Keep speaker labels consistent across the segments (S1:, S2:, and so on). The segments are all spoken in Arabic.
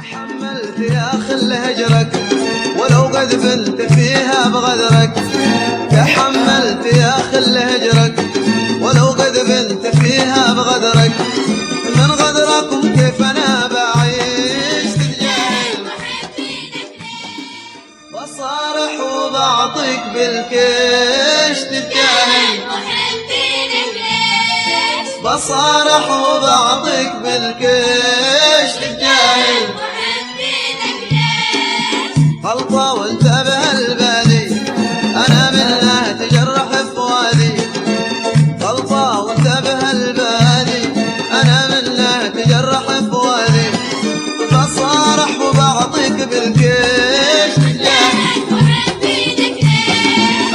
S1: تحملت يا خل هجرك ولو قد بنت فيها بغدرك. تحملت يا خل هجرك ولو قد بنت فيها بغدرك. من غدركم كيف انا بعيش تتجاهل بصارح وبعطيك بالكيش تتجاهل. بصارح وبعطيك بالكيش تتجاهل. غلطة وانتبه البالي انا منها تجرح فؤادي. غلطة وانتبه البالي انا منها تجرح فؤادي. بصارح وبعطيك بالكيش تتجاهل.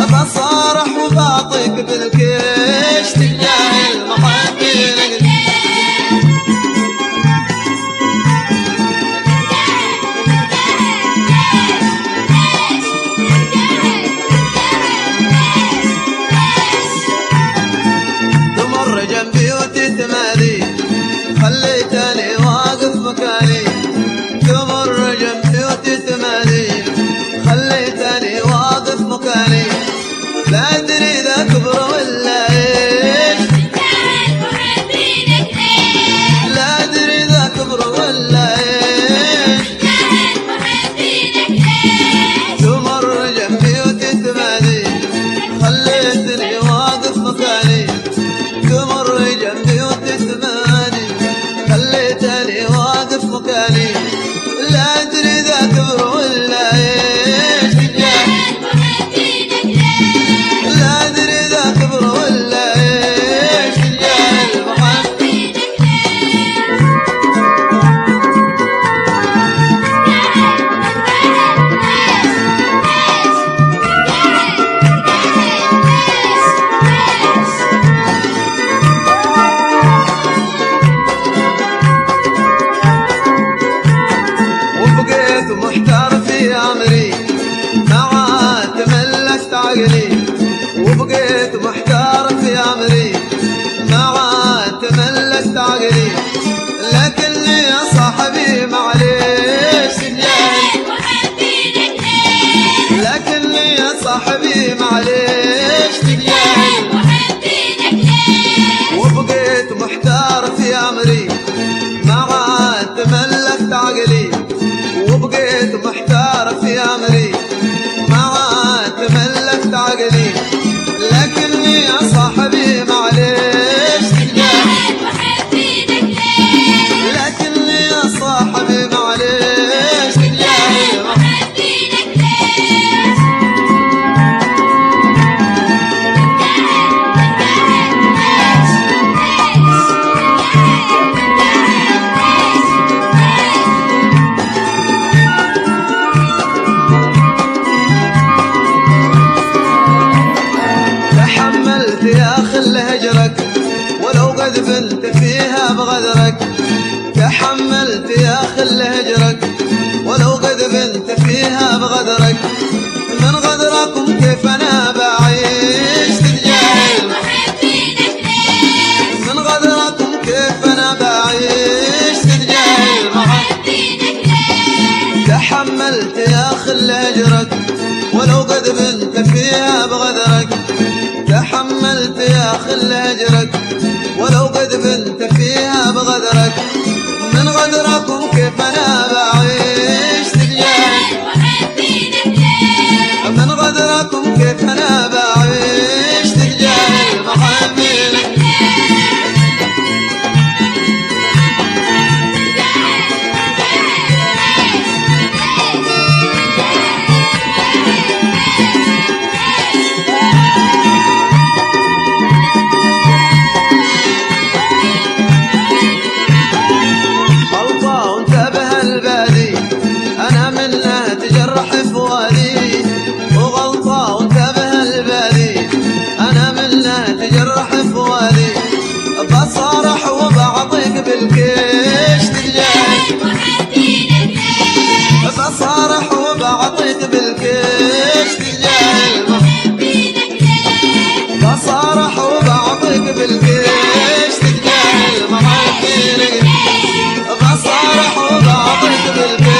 S1: بصارح وبعطيك بالكيش تتجاهل. محبينك جنبي وتتمالي خليتني واقف مكاني. تمر جنبي وتتمالي خليتني واقف مكاني. لا ادري ذا كبر ولا ايش. لا ادري ذا كبر ولا ايش. تمر جنبي وتتمالي خليتني واقف مكاني. تمر جنبي وتتماني خليتني واقف مكاني. لا ادري ذا كبر ولا ايش تجاهل. لا ادري ذا كبر ولا ايش تجاهل. محتار في امري ما عاد تملكت عقلي. وبقيت محتار في امري ما عاد تملكت عقلي. لكني يا صاحبي معليش تجاهل. لكني يا صاحبي معليش تجاهل. وبقيت محتار في امري ما عاد تملكت عقلي. وبقيت محتار في امري ما عاد تملكت عقلي. لكني يا صاحبي معليش تجاهل. لكني يا صاحبي معليش تجاهل. تحملت يا خل هجرك ولو قد بنت فيها بغدرك. تحملت يا خل هجرك ولو قد بنت فيها بغدرك. من غدركم كيف انا بعيش تتجاهل. من غدركم كيف انا بعيش تتجاهل. تحملت يا خل هجرك ولو قد بنت فيها بغدرك. تحملت يا خل هجرك ولو قد بنت فيها بغدرك. من غدركم كيف انا بعيش تتجاهل. من غدركم كيف انا بعيش تتجاهل. محبينك بصارح وبعطيك بالكيش تتجاهل. بصارح وبعطيك بالكيش تتجاهل. بصارح وبعطيك بالكيش تتجاهل. محبينك بصارح وبعطيك بالكل